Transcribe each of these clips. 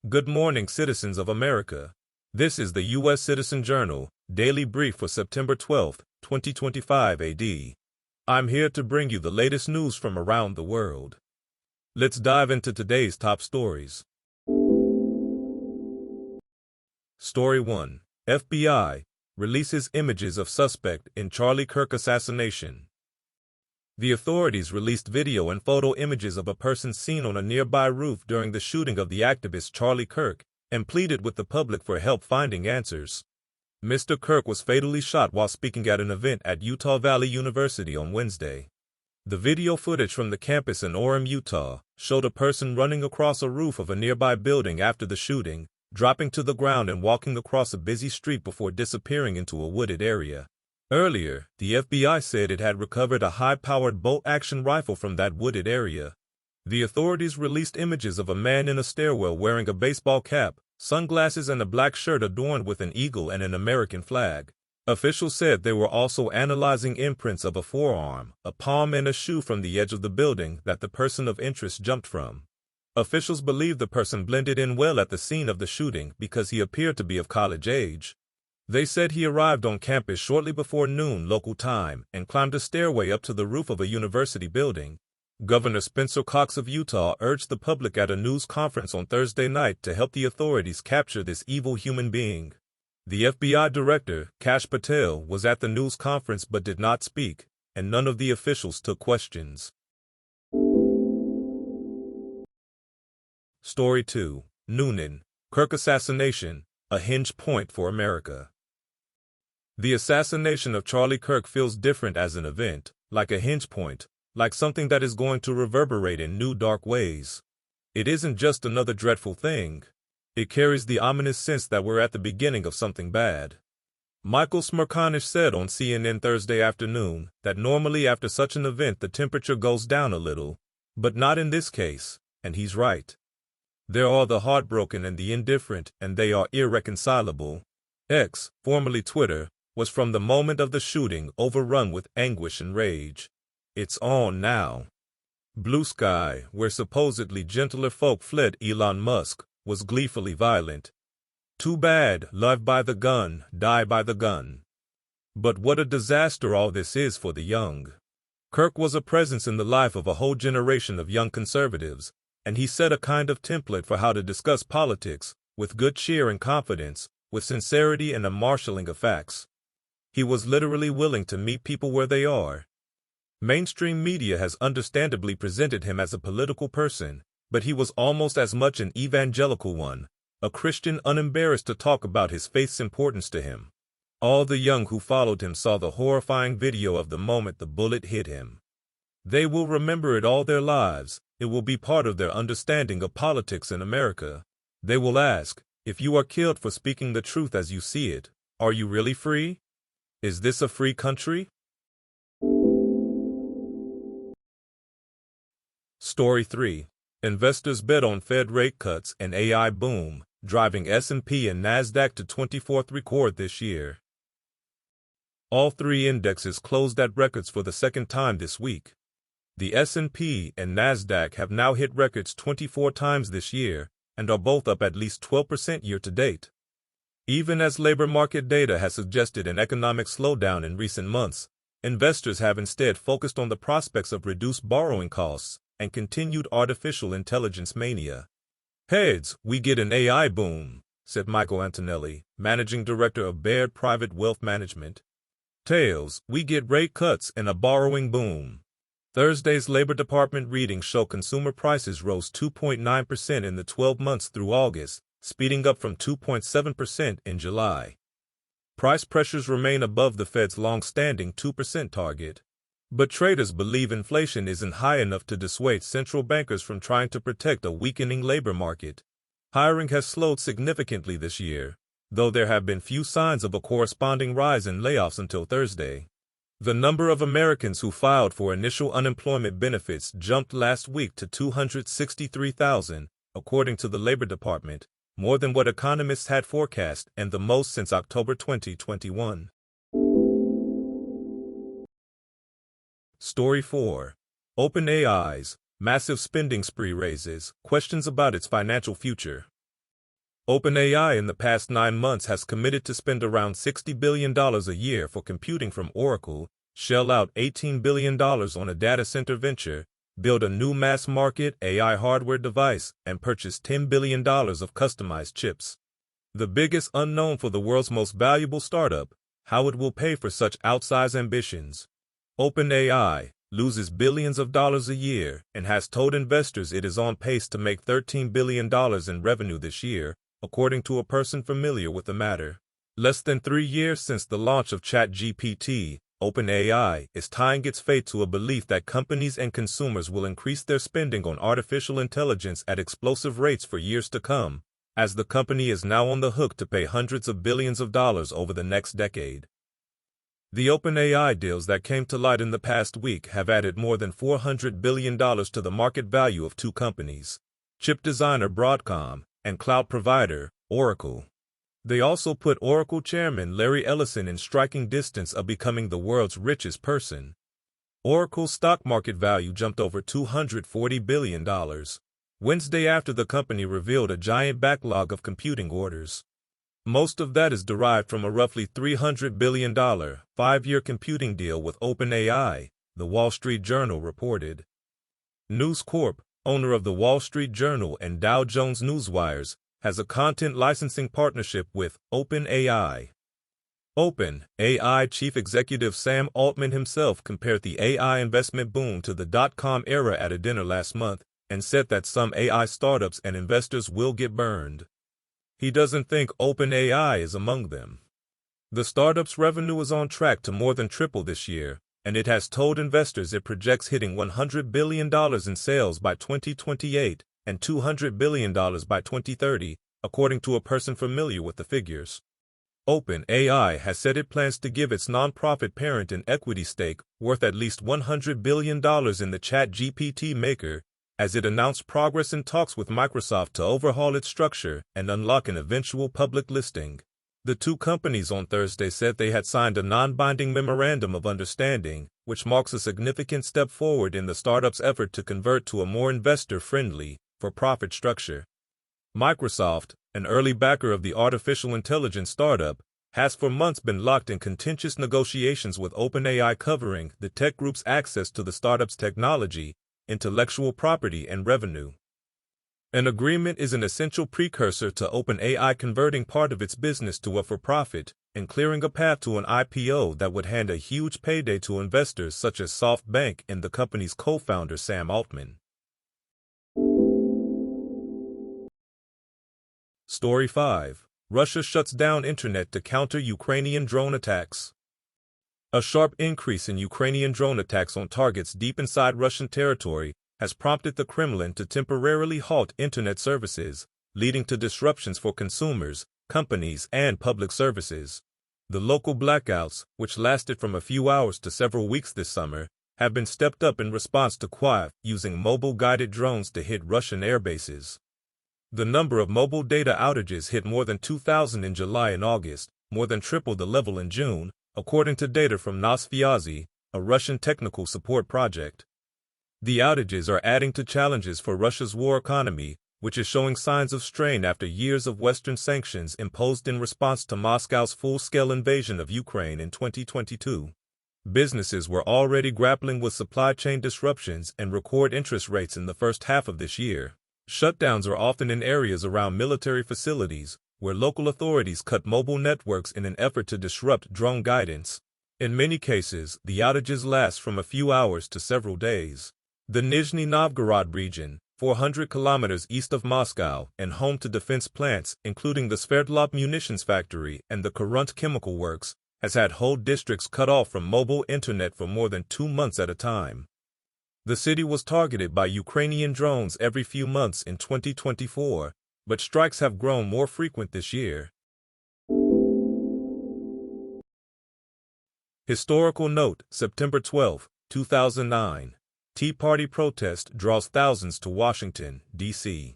Good morning, citizens of America. This is the U.S. Citizen Journal, Daily Brief for September 12, 2025 AD. I'm here to bring you the latest news from around the world. Let's dive into today's top stories. Story 1. FBI releases images of suspect in Charlie Kirk assassination. The authorities released video and photo images of a person seen on a nearby roof during the shooting of the activist Charlie Kirk and pleaded with the public for help finding answers. Mr. Kirk was fatally shot while speaking at an event at Utah Valley University on Wednesday. The video footage from the campus in Orem, Utah, showed a person running across a roof of a nearby building after the shooting, dropping to the ground and walking across a busy street before disappearing into a wooded area. Earlier, the FBI said it had recovered a high-powered bolt-action rifle from that wooded area. The authorities released images of a man in a stairwell wearing a baseball cap, sunglasses and a black shirt adorned with an eagle and an American flag. Officials said they were also analyzing imprints of a forearm, a palm and a shoe from the edge of the building that the person of interest jumped from. Officials believe the person blended in well at the scene of the shooting because he appeared to be of college age. They said he arrived on campus shortly before noon local time and climbed a stairway up to the roof of a university building. Governor Spencer Cox of Utah urged the public at a news conference on Thursday night to help the authorities capture this evil human being. The FBI director, Kash Patel, was at the news conference but did not speak, and none of the officials took questions. Story 2. Noonan, Kirk assassination, a hinge point for America. The assassination of Charlie Kirk feels different as an event, like a hinge point, like something that is going to reverberate in new dark ways. It isn't just another dreadful thing. It carries the ominous sense that we're at the beginning of something bad. Michael Smerconish said on CNN Thursday afternoon that normally after such an event the temperature goes down a little, but not in this case, and he's right. There are the heartbroken and the indifferent, and they are irreconcilable. X, formerly Twitter, was from the moment of the shooting overrun with anguish and rage. It's on now. Blue Sky, where supposedly gentler folk fled Elon Musk, was gleefully violent. Too bad, live by the gun, die by the gun. But what a disaster all this is for the young. Kirk was a presence in the life of a whole generation of young conservatives, and he set a kind of template for how to discuss politics, with good cheer and confidence, with sincerity and a marshalling of facts. He was literally willing to meet people where they are. Mainstream media has understandably presented him as a political person, but he was almost as much an evangelical one, a Christian unembarrassed to talk about his faith's importance to him. All the young who followed him saw the horrifying video of the moment the bullet hit him. They will remember it all their lives. It will be part of their understanding of politics in America. They will ask, if you are killed for speaking the truth as you see it, are you really free? Is this a free country? Story 3. Investors bet on Fed rate cuts and AI boom, driving S&P and NASDAQ to 24th record this year. All three indexes closed at records for the second time this week. The S&P and NASDAQ have now hit records 24 times this year and are both up at least 12% year-to-date. Even as labor market data has suggested an economic slowdown in recent months, investors have instead focused on the prospects of reduced borrowing costs and continued artificial intelligence mania. Heads, we get an AI boom, said Michael Antonelli, managing director of Baird Private Wealth Management. Tails, we get rate cuts and a borrowing boom. Thursday's Labor Department readings show consumer prices rose 2.9% in the 12 months through August, speeding up from 2.7% in July. Price pressures remain above the Fed's long-standing 2% target. But traders believe inflation isn't high enough to dissuade central bankers from trying to protect a weakening labor market. Hiring has slowed significantly this year, though there have been few signs of a corresponding rise in layoffs until Thursday. The number of Americans who filed for initial unemployment benefits jumped last week to 263,000, according to the Labor Department, more than what economists had forecast and the most since October 2021. Story 4. OpenAI's massive spending spree raises questions about its financial future. OpenAI in the past 9 months has committed to spend around $60 billion a year for computing from Oracle, shell out $18 billion on a data center venture, build a new mass-market AI hardware device, and purchase $10 billion of customized chips. The biggest unknown for the world's most valuable startup, how it will pay for such outsized ambitions. OpenAI loses billions of dollars a year and has told investors it is on pace to make $13 billion in revenue this year, according to a person familiar with the matter. Less than 3 years since the launch of ChatGPT, OpenAI is tying its fate to a belief that companies and consumers will increase their spending on artificial intelligence at explosive rates for years to come, as the company is now on the hook to pay hundreds of billions of dollars over the next decade. The OpenAI deals that came to light in the past week have added more than $400 billion to the market value of 2 companies, chip designer Broadcom and cloud provider Oracle. They also put Oracle chairman Larry Ellison in striking distance of becoming the world's richest person. Oracle's stock market value jumped over $240 billion Wednesday after the company revealed a giant backlog of computing orders. Most of that is derived from a roughly $300 billion, 5-year computing deal with OpenAI, the Wall Street Journal reported. News Corp, owner of the Wall Street Journal and Dow Jones Newswires, has a content licensing partnership with OpenAI. OpenAI chief executive Sam Altman himself compared the AI investment boom to the dot-com era at a dinner last month and said that some AI startups and investors will get burned. He doesn't think OpenAI is among them. The startup's revenue is on track to more than triple this year, and it has told investors it projects hitting $100 billion in sales by 2028 and $200 billion by 2030, according to a person familiar with the figures. OpenAI has said it plans to give its nonprofit parent an equity stake worth at least $100 billion in the ChatGPT maker, as it announced progress in talks with Microsoft to overhaul its structure and unlock an eventual public listing. The 2 companies on Thursday said they had signed a non-binding memorandum of understanding, which marks a significant step forward in the startup's effort to convert to a more investor-friendly, for-profit structure. Microsoft, an early backer of the artificial intelligence startup, has for months been locked in contentious negotiations with OpenAI covering the tech group's access to the startup's technology, intellectual property, and revenue. An agreement is an essential precursor to OpenAI converting part of its business to a for-profit and clearing a path to an IPO that would hand a huge payday to investors such as SoftBank and the company's co-founder Sam Altman. Story 5. Russia shuts down internet to counter Ukrainian drone attacks. A sharp increase in Ukrainian drone attacks on targets deep inside Russian territory has prompted the Kremlin to temporarily halt internet services, leading to disruptions for consumers, companies, and public services. The local blackouts, which lasted from a few hours to several weeks this summer, have been stepped up in response to Kyiv using mobile-guided drones to hit Russian air bases. The number of mobile data outages hit more than 2,000 in July and August, more than triple the level in June, according to data from Nosvyazy, a Russian technical support project. The outages are adding to challenges for Russia's war economy, which is showing signs of strain after years of Western sanctions imposed in response to Moscow's full-scale invasion of Ukraine in 2022. Businesses were already grappling with supply chain disruptions and record interest rates in the first half of this year. Shutdowns are often in areas around military facilities, where local authorities cut mobile networks in an effort to disrupt drone guidance. In many cases, the outages last from a few hours to several days. The Nizhny Novgorod region, 400 kilometers east of Moscow and home to defense plants, including the Sverdlov munitions factory and the Corunt chemical works, has had whole districts cut off from mobile internet for more than 2 months at a time. The city was targeted by Ukrainian drones every few months in 2024, but strikes have grown more frequent this year. Historical note: September 12, 2009. Tea Party protest draws thousands to Washington, D.C.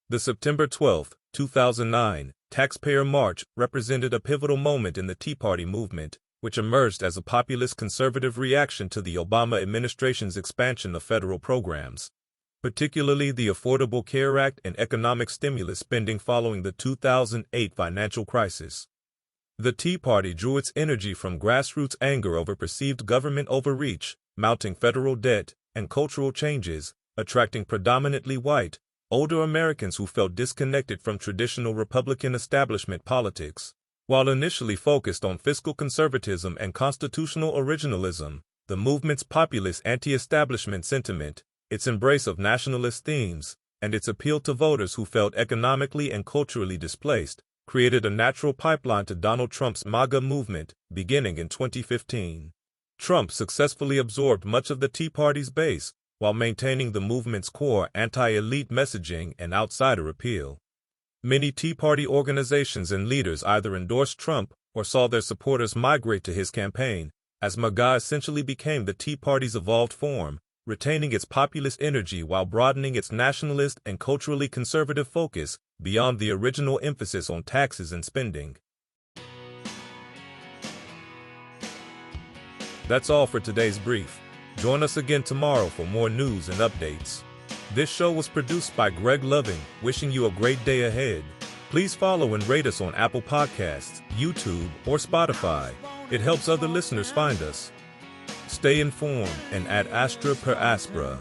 The September 12, 2009, Taxpayer March represented a pivotal moment in the Tea Party movement, which emerged as a populist conservative reaction to the Obama administration's expansion of federal programs. particularly the Affordable Care Act and economic stimulus spending following the 2008 financial crisis. The Tea Party drew its energy from grassroots anger over perceived government overreach, mounting federal debt, and cultural changes, attracting predominantly white, older Americans who felt disconnected from traditional Republican establishment politics. While initially focused on fiscal conservatism and constitutional originalism, the movement's populist anti-establishment sentiment, its embrace of nationalist themes, and its appeal to voters who felt economically and culturally displaced, created a natural pipeline to Donald Trump's MAGA movement, beginning in 2015. Trump successfully absorbed much of the Tea Party's base, while maintaining the movement's core anti-elite messaging and outsider appeal. Many Tea Party organizations and leaders either endorsed Trump or saw their supporters migrate to his campaign, as MAGA essentially became the Tea Party's evolved form, retaining its populist energy while broadening its nationalist and culturally conservative focus beyond the original emphasis on taxes and spending. That's all for today's brief. Join us again tomorrow for more news and updates. This show was produced by Greg Loving, wishing you a great day ahead. Please follow and rate us on Apple Podcasts, YouTube, or Spotify. It helps other listeners find us. Stay informed and ad astra per aspera.